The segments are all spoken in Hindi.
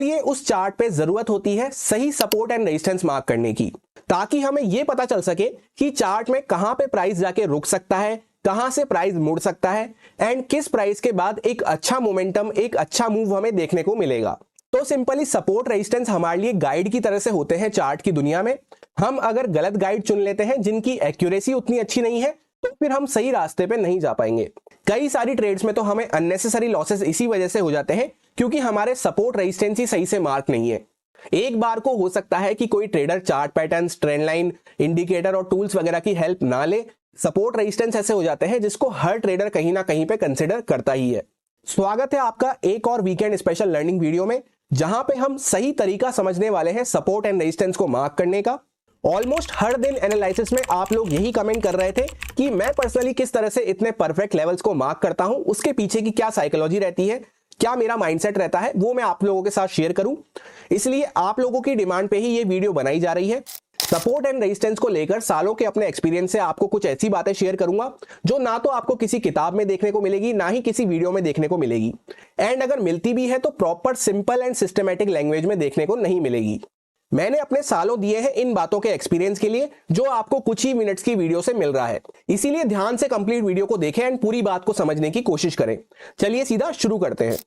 ये उस चार्ट पे जरूरत होती है सही सपोर्ट एंड रेजिस्टेंस मार्क करने की, ताकि हमें यह पता चल सके कि चार्ट में कहां पे प्राइस जाके रुक सकता है, कहां से प्राइस मुड़ सकता है एंड किस प्राइस के बाद एक अच्छा मोमेंटम, एक अच्छा मूव हमें देखने को मिलेगा। तो सिंपली सपोर्ट रेजिस्टेंस हमारे लिए गाइड की तरह से होते हैं चार्ट की दुनिया में। हम अगर गलत गाइड चुन लेते हैं जिनकी एक्यूरेसी उतनी अच्छी नहीं है तो फिर हम सही रास्ते पे नहीं जा पाएंगे। कई सारी ट्रेड्स में तो हमें अननेसेसरी लॉसेस इसी वजह से हो जाते हैं क्योंकि हमारे सपोर्ट रेजिस्टेंस ही सही से मार्क नहीं है। एक बार को हो सकता है कि कोई trader chart patterns, trend line, indicator और टूल्स वगैरह की हेल्प ना ले। सपोर्ट रेजिस्टेंस ऐसे हो जाते हैं जिसको हर ट्रेडर कहीं ना कहीं पे कंसिडर करता ही है। स्वागत है आपका एक और वीकेंड स्पेशल लर्निंग वीडियो में, जहां पे हम सही तरीका समझने वाले हैं सपोर्ट एंड रेजिस्टेंस को मार्क करने का। ऑलमोस्ट हर दिन एनालिसिस में आप लोग यही कमेंट कर रहे थे कि मैं पर्सनली किस तरह से इतने परफेक्ट लेवल्स को मार्क करता हूं, उसके पीछे की क्या साइकोलॉजी रहती है, क्या मेरा माइंडसेट रहता है, वो मैं आप लोगों के साथ शेयर करूं। इसलिए आप लोगों की डिमांड पे ही ये वीडियो बनाई जा रही है। सपोर्ट एंड रेजिस्टेंस को लेकर सालों के अपने एक्सपीरियंस से आपको कुछ ऐसी बातें शेयर करूंगा जो ना तो आपको किसी किताब में देखने को मिलेगी, ना ही किसी वीडियो में देखने को मिलेगी, एंड अगर मिलती भी है तो proper simple and systematic language में देखने को नहीं मिलेगी। मैंने अपने सालों दिए हैं इन बातों के एक्सपीरियंस के लिए, जो आपको कुछ ही मिनट्स की वीडियो से मिल रहा है। इसीलिए ध्यान से कंप्लीट वीडियो को देखें एंड पूरी बात को समझने की कोशिश करें। चलिए सीधा शुरू करते हैं।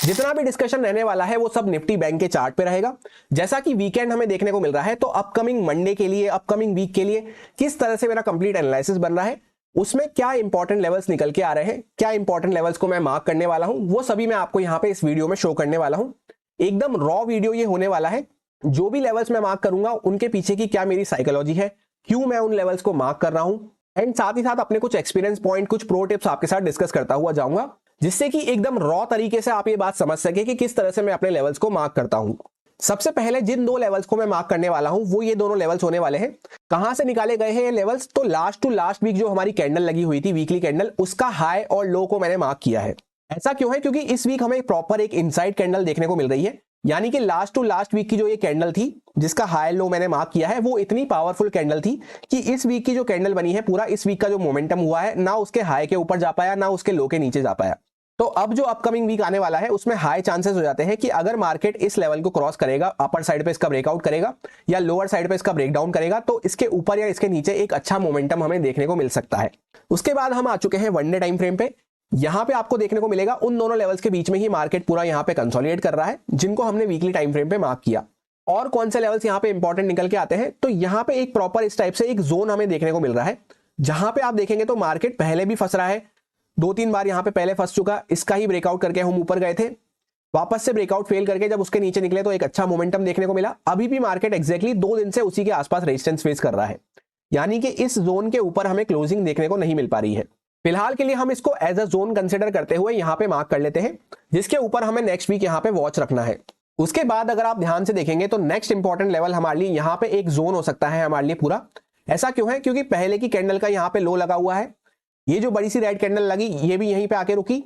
जितना भी डिस्कशन रहने वाला है वो सब निफ्टी बैंक के चार्ट पे रहेगा। जैसा कि वीकेंड हमें देखने को मिल रहा है तो अपकमिंग मंडे के लिए, अपकमिंग वीक के लिए किस तरह से मेरा कंप्लीट एनालिसिस बन रहा है, उसमें क्या इंपॉर्टेंट लेवल्स निकल के आ रहे हैं, क्या इंपॉर्टेंट लेवल्स को मैं मार्क करने वाला हूं, वो सभी मैं आपको यहां पे इस वीडियो में शो करने वाला हूं। एकदम रॉ वीडियो ये होने वाला है। जो भी लेवल्स मैं मार्क करूंगा उनके पीछे की क्या मेरी साइकोलॉजी है, क्यों मैं उन लेवल्स को मार्क कर रहा हूं, एंड साथ ही साथ अपने कुछ एक्सपीरियंस पॉइंट, कुछ प्रो टिप्स आपके साथ डिस्कस करता हुआ जाऊंगा, जिससे कि एकदम रॉ तरीके से आप ये बात समझ सके कि किस तरह से मैं अपने लेवल्स को मार्क करता हूं। सबसे पहले जिन दो लेवल्स को मैं मार्क करने वाला हूं वो ये दोनों लेवल्स होने वाले हैं। कहां से निकाले गए हैं ये लेवल्स? तो लास्ट टू लास्ट वीक जो हमारी कैंडल लगी हुई थी, वीकली कैंडल, उसका हाई और लो को मैंने मार्क किया है। ऐसा क्यों है? क्योंकि इस वीक हमें प्रॉपर एक इनसाइड कैंडल देखने को मिल रही है। यानी कि लास्ट टू लास्ट वीक की जो ये कैंडल थी जिसका हाई लो मैंने मार्क किया है, वो इतनी पावरफुल कैंडल थी कि इस वीक की जो कैंडल बनी है, पूरा इस वीक का जो मोमेंटम हुआ है, ना उसके हाई के ऊपर जा पाया, ना उसके लो के नीचे जा पाया। तो अब जो अपकमिंग वीक आने वाला है उसमें हाई चांसेस हो जाते हैं कि अगर मार्केट इस लेवल को क्रॉस करेगा, अपर साइड पे इसका ब्रेकआउट करेगा या लोअर साइड पे इसका ब्रेकडाउन करेगा, तो इसके ऊपर या इसके नीचे एक अच्छा मोमेंटम हमें देखने को मिल सकता है। उसके बाद हम आ चुके हैं वनडे टाइम फ्रेम पे। यहां पे आपको देखने को मिलेगा उन दोनों लेवल्स के बीच में ही मार्केट पूरा यहां पे कंसोलिडेट कर रहा है, जिनको हमने वीकली टाइम फ्रेम पे मार्क किया। और कौन से लेवल्स यहां पे इंपॉर्टेंट निकल के आते हैं? तो यहां पे एक प्रॉपर इस टाइप से एक जोन हमें देखने को मिल रहा है, जहां पे आप देखेंगे तो मार्केट पहले भी फंस रहा है, 2-3 बार यहां पे पहले फंस चुका। इसका ही ब्रेकआउट करके हम ऊपर गए थे, वापस से ब्रेकआउट फेल करके जब उसके नीचे निकले तो एक अच्छा मोमेंटम देखने को मिला। अभी भी मार्केट एग्जैक्टली 2 दिन से उसी के आसपास रेजिस्टेंस फेस कर रहा है, यानी कि इस जोन के ऊपर हमें क्लोजिंग देखने को नहीं मिल पा रही है। फिलहाल के लिए हम इसको एज अ जोन कंसिडर करते हुए यहां पे मार्क कर लेते हैं, जिसके ऊपर हमें नेक्स्ट वीक यहां पे वॉच रखना है। उसके बाद अगर आप ध्यान से देखेंगे तो नेक्स्ट इंपॉर्टेंट लेवल हमारे लिए यहां पे एक जोन हो सकता है हमारे लिए पूरा। ऐसा क्यों है? क्योंकि पहले की कैंडल का यहां पे लो लगा हुआ है, ये जो बड़ी सी रेड कैंडल लगी ये भी यहीं पे आके रुकी।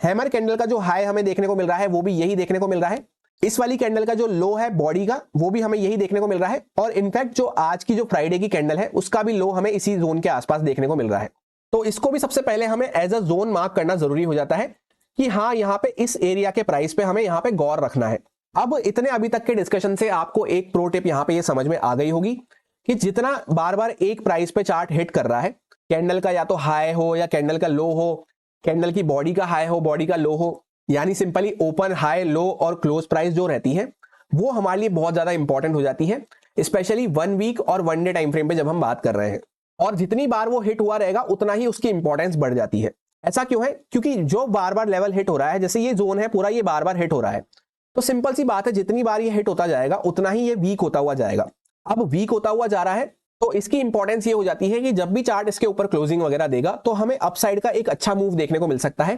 हैमर कैंडल का जो हाई हमें देखने को मिल रहा है वो भी यही देखने को मिल रहा है। इस वाली कैंडल का जो लो है बॉडी का, वो भी हमें यही देखने को मिल रहा है। और इनफैक्ट जो आज की जो फ्राइडे की कैंडल है उसका भी लो हमें इसी जोन के आसपास देखने को मिल रहा है। तो इसको भी सबसे पहले हमें एज अ जोन मार्क करना जरूरी हो जाता है कि हाँ, यहाँ पे इस एरिया के प्राइस पे हमें यहाँ पे गौर रखना है। अब इतने अभी तक के डिस्कशन से आपको एक प्रो टिप यहाँ पे ये समझ में आ गई होगी कि जितना बार बार एक प्राइस पे चार्ट हिट कर रहा है, कैंडल का या तो हाई हो या कैंडल का लो हो, कैंडल की बॉडी का हाई हो, बॉडी का लो हो, यानी सिंपली ओपन, हाई, लो और क्लोज प्राइस जो रहती है वो हमारे लिए बहुत ज्यादा इंपॉर्टेंट हो जाती है, स्पेशली 1 वीक और 1 डे टाइम फ्रेम पे जब हम बात कर रहे हैं। और जितनी बार वो हिट हुआ रहेगा उतना ही उसकी इंपॉर्टेंस बढ़ जाती है। ऐसा क्यों है? क्योंकि जो बार बार लेवल हिट हो रहा है, जैसे ये जोन है पूरा, ये बार बार हिट हो रहा है, तो सिंपल सी बात है जितनी बार ये हिट होता जाएगा उतना ही ये वीक होता हुआ जाएगा। अब वीक होता हुआ जा रहा है तो इसकी इंपॉर्टेंस ये हो जाती है कि जब भी चार्ट इसके ऊपर क्लोजिंग वगैरह देगा तो हमें अपसाइड का एक अच्छा मूव देखने को मिल सकता है,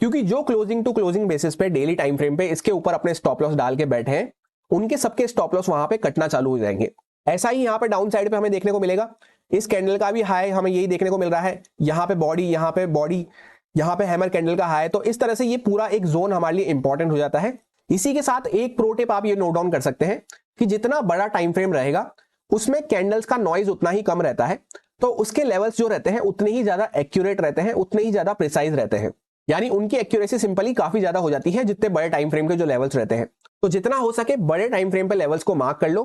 क्योंकि जो क्लोजिंग टू क्लोजिंग बेसिस पे डेली टाइम फ्रेम पे इसके ऊपर अपने स्टॉप लॉस डाल के बैठे हैं, उनके सबके स्टॉप लॉस वहां पे कटना चालू हो जाएंगे। ऐसा ही यहाँ पे डाउन साइड पे हमें देखने को मिलेगा। इस कैंडल का भी हाई हमें यही देखने को मिल रहा है, यहाँ पे बॉडी, यहाँ पे बॉडी, यहाँ पे हैमर कैंडल का हाई। तो इस तरह से ये पूरा एक जोन हमारे लिए इंपॉर्टेंट हो जाता है। इसी के साथ एक प्रो टिप आप ये नोट डाउन कर सकते हैं कि जितना बड़ा टाइम फ्रेम रहेगा उसमें कैंडल्स का नॉइज उतना ही कम रहता है, तो उसके लेवल्स जो रहते हैं उतने ही ज्यादा एक्यूरेट रहते हैं, उतने ही ज्यादा प्रिसाइज रहते हैं। यानी उनकी एक्यूरेसी सिंपली काफी ज्यादा हो जाती है जितने बड़े टाइम फ्रेम के जो लेवल्स रहते हैं। तो जितना हो सके बड़े टाइम फ्रेम पे लेवल्स को मार्क कर लो,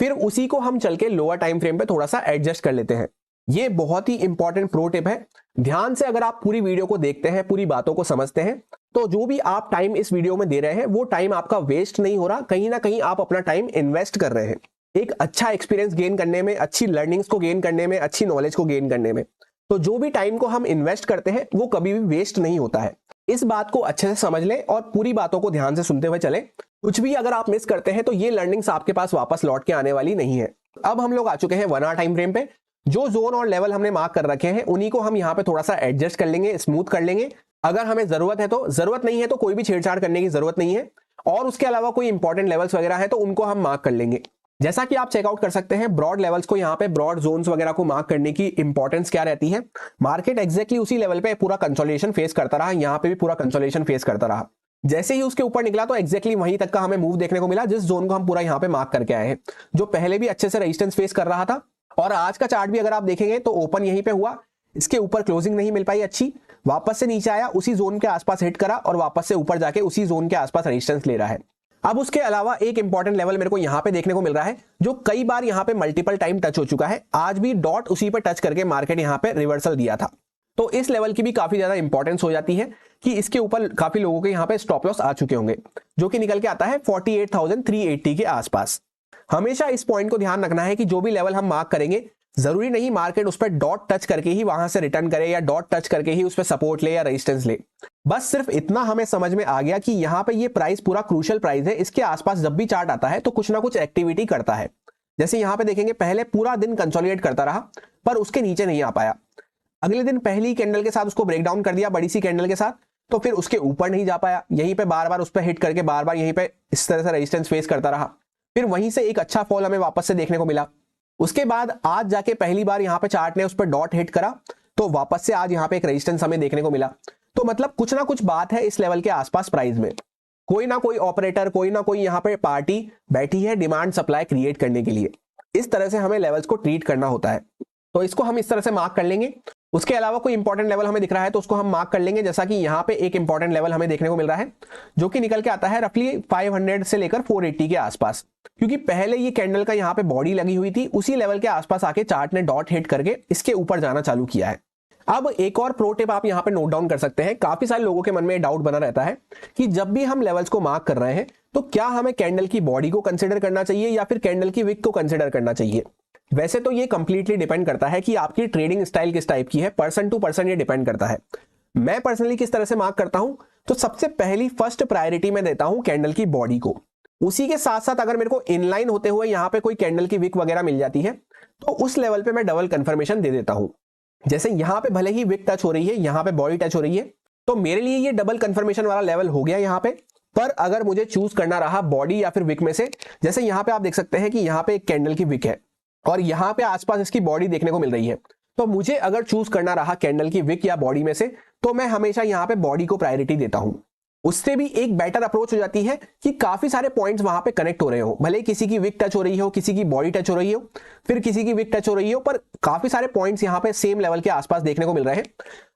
फिर उसी को हम चल के लोअर टाइम फ्रेम पे थोड़ा सा एडजस्ट कर लेते हैं। ये बहुत ही इंपॉर्टेंट प्रो टिप है। ध्यान से अगर आप पूरी वीडियो को देखते हैं, पूरी बातों को समझते हैं, तो जो भी आप टाइम इस वीडियो में दे रहे हैं वो टाइम आपका वेस्ट नहीं हो रहा, कहीं ना कहीं आप अपना टाइम इन्वेस्ट कर रहे हैं एक अच्छा एक्सपीरियंस गेन करने में, अच्छी लर्निंग्स को गेन करने में, अच्छी नॉलेज को गेन करने में। तो जो भी टाइम को हम इन्वेस्ट करते हैं वो कभी भी वेस्ट नहीं होता है। इस बात को अच्छे से समझ लें और पूरी बातों को ध्यान से सुनते हुए चलें। कुछ भी अगर आप मिस करते हैं तो ये लर्निंग्स आपके पास वापस लौट के आने वाली नहीं है। अब हम लोग आ चुके हैं 1 आवर टाइम फ्रेम पे। जो जोन और लेवल हमने मार्क कर रखे हैं उन्हीं को हम यहाँ पे थोड़ा सा एडजस्ट कर लेंगे, स्मूथ कर लेंगे। अगर हमें जरूरत है तो, जरूरत नहीं है तो कोई भी छेड़छाड़ करने की जरूरत नहीं है। और उसके अलावा कोई इंपॉर्टेंट लेवल्स वगैरह है तो उनको हम मार्क कर लेंगे। जैसा कि आप चेकआउट कर सकते हैं ब्रॉड लेवल्स को, यहाँ पे ब्रॉड जोन्स वगैरह को मार्क करने की इंपॉर्टेंस क्या रहती है। मार्केट एक्जैक्टली उसी लेवल पे पूरा कंसोलिडेशन फेस करता रहा, यहाँ पे भी पूरा कंसोलिडेशन फेस करता रहा। जैसे ही उसके ऊपर निकला तो एक्जैक्टली वहीं तक का हमें मूव देखने को मिला जिस जोन को हम पूरा यहाँ पे मार्क करके आए हैं, जो पहले भी अच्छे से रेजिस्टेंस फेस कर रहा था। और आज का चार्ट भी अगर आप देखेंगे तो ओपन यहीं पे हुआ, इसके ऊपर क्लोजिंग नहीं मिल पाई अच्छी, वापस से नीचे आया, उसी जोन के आसपास हिट करा और वापस से ऊपर जाके उसी जोन के आसपास रेजिस्टेंस ले रहा है। अब उसके अलावा एक इंपॉर्टेंट लेवल मेरे को यहां पे देखने को मिल रहा है जो कई बार यहां पे मल्टीपल टाइम टच हो चुका है। आज भी डॉट उसी पे टच करके मार्केट यहां पे रिवर्सल दिया था। तो इस लेवल की भी काफी ज्यादा इंपॉर्टेंस हो जाती है कि इसके ऊपर काफी लोगों के यहां पे स्टॉप लॉस आ चुके होंगे, जो कि निकल के आता है 48,380 के आसपास। हमेशा इस पॉइंट को ध्यान रखना है कि जो भी लेवल हम मार्क करेंगे जरूरी नहीं मार्केट उस पर डॉट टच करके ही वहां से रिटर्न करे या डॉट टच करके ही उस पर सपोर्ट ले या रेजिस्टेंस ले। बस सिर्फ इतना हमें समझ में आ गया कि यहाँ पे ये प्राइस पूरा क्रूशियल प्राइस है, इसके आसपास जब भी चार्ट आता है तो कुछ ना कुछ एक्टिविटी करता है। जैसे यहाँ पे देखेंगे पहले पूरा दिन कंसोलिडेट करता रहा पर उसके नीचे नहीं आ पाया, अगले दिन पहली कैंडल के साथ उसको ब्रेक डाउन कर दिया बड़ी सी कैंडल के साथ, तो फिर उसके ऊपर नहीं जा पाया, यहीं पे बार बार उस पर हिट करके बार बार यहीं पे इस तरह से रेजिस्टेंस फेस करता रहा। फिर वहीं से एक अच्छा फॉल हमें वापस से देखने को मिला। उसके बाद आज जाके पहली बार यहाँ पे चार्ट ने उस पर डॉट हिट करा तो वापस से आज यहाँ पे एक रेजिस्टेंस हमें देखने को मिला। तो मतलब कुछ ना कुछ बात है इस लेवल के आसपास प्राइस में, कोई ना कोई ऑपरेटर, कोई ना कोई यहाँ पे पार्टी बैठी है डिमांड सप्लाई क्रिएट करने के लिए। इस तरह से हमें लेवल्स को ट्रीट करना होता है, तो इसको हम इस तरह से मार्क कर लेंगे। उसके अलावा कोई इंपॉर्टेंट लेवल हमें दिख रहा है तो उसको हम मार्क कर लेंगे। जैसा कि यहाँ पे एक इंपॉर्टेंट लेवल हमें देखने को मिल रहा है जो कि निकल के आता है रफली 500 से लेकर 480 के आसपास, क्योंकि पहले ये कैंडल का यहाँ पे बॉडी लगी हुई थी, उसी लेवल के आसपास आके चार्ट ने डॉट हिट करके इसके ऊपर जाना चालू किया है। अब एक और प्रो टिप आप यहाँ पे नोट डाउन कर सकते हैं। काफी सारे लोगों के मन में डाउट बना रहता है कि जब भी हम लेवल्स को मार्क कर रहे हैं तो क्या हमें कैंडल की बॉडी को कंसिडर करना चाहिए या फिर कैंडल की विक को कंसिडर करना चाहिए। वैसे तो ये कंप्लीटली डिपेंड करता है कि आपकी ट्रेडिंग स्टाइल किस टाइप की है, पर्सन टू पर्सन ये डिपेंड करता है। मैं पर्सनली किस तरह से मार्क करता हूं, तो सबसे पहली फर्स्ट प्रायोरिटी में देता हूं कैंडल की बॉडी को। उसी के साथ साथ अगर मेरे को इनलाइन होते हुए यहां पे कोई कैंडल की विक वगैरह मिल जाती है तो उस लेवल पे मैं डबल कंफर्मेशन दे देता हूं। जैसे यहां पे भले ही विक टच हो रही है, यहां पे बॉडी टच हो रही है, तो मेरे लिए ये डबल कंफर्मेशन वाला लेवल हो गया यहां पे। पर अगर मुझे चूज करना रहा बॉडी या फिर विक में से, जैसे यहां पे आप देख सकते हैं कि यहां पे एक कैंडल की विक है और यहां पे आसपास इसकी बॉडी देखने को मिल रही है, तो मुझे अगर चूज करना रहा कैंडल की विक या बॉडी में से तो मैं हमेशा यहां पे बॉडी को प्रायोरिटी देता हूं। उससे भी एक बेटर अप्रोच हो जाती है कि काफी सारे पॉइंट्स वहां पे कनेक्ट हो रहे हो, भले किसी की विक टच हो रही हो, किसी की बॉडी टच हो रही हो, फिर किसी की विक टच हो रही हो, पर काफी सारे पॉइंट्स यहां पे सेम लेवल के आसपास देखने को मिल रहे हैं।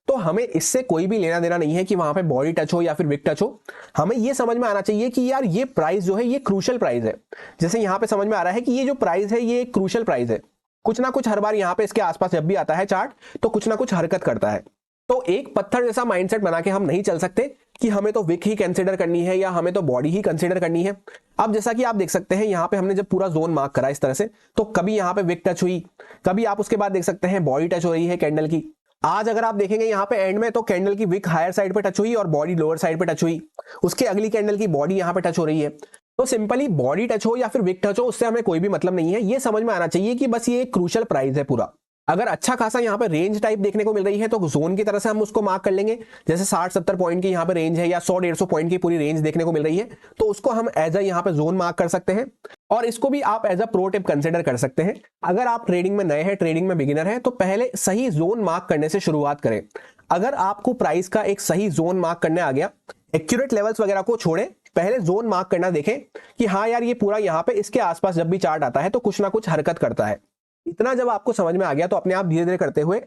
तो हमें इससे कोई भी लेना देना नहीं है कि वहां पे बॉडी टच हो या फिर विक टच हो। हमें ये समझ में आना चाहिए कि यार ये प्राइस जो है ये क्रूशियल प्राइस है। जैसे यहां पे समझ में आ रहा है कि ये जो प्राइस है ये क्रूशियल प्राइस है, कुछ ना कुछ हर बार यहां पे इसके आसपास जब भी आता है चार्ट तो कुछ ना कुछ हरकत करता है। तो एक पत्थर जैसा माइंडसेट बना के हम नहीं चल सकते कि हमें तो विक ही कंसीडर करनी है या हमें तो बॉडी ही कंसीडर करनी है। अब जैसा कि आप देख सकते हैं यहां पे हमने जब पूरा जोन मार्क करा इस तरह से, तो कभी यहां पे विक टच हुई, कभी आप उसके बाद देख सकते हैं बॉडी टच हो रही है कैंडल की। आज अगर आप देखेंगे यहाँ पे एंड में तो कैंडल की विक हायर साइड पे टच हुई और बॉडी लोअर साइड पे टच हुई, उसके अगली कैंडल की बॉडी यहाँ पे टच हो रही है। तो सिंपली बॉडी टच हो या फिर विक टच हो उससे हमें कोई भी मतलब नहीं है। ये समझ में आना चाहिए कि बस ये एक क्रूशियल प्राइस है पूरा। अगर अच्छा खासा यहाँ पे रेंज टाइप देखने को मिल रही है तो जोन की तरह से हम उसको मार्क कर लेंगे। जैसे 60-70 पॉइंट की यहाँ पे रेंज है या 100-150 पॉइंट की पूरी रेंज देखने को मिल रही है तो उसको हम एज अ यहाँ पे जोन मार्क कर सकते हैं। और इसको भी आप as a pro tip consider कर सकते हैं। अगर आप ट्रेडिंग में नए हैं, ट्रेडिंग में बिगिनर हैं, तो पहले सही जोन मार्क करने से शुरुआत करें। अगर आपको प्राइस का एक सही जोन मार्क करने आ गया, एक्यूरेट लेवल्स वगैरह को छोड़े, पहले जोन मार्क करना देखें कि हाँ यार ये पूरा यहाँ पे इसके आसपास जब भी चार्ट आता है तो कुछ ना कुछ हरकत करता है। इतना जब आपको समझ में आ गया तो अपने आप धीरे धीरे करते हुए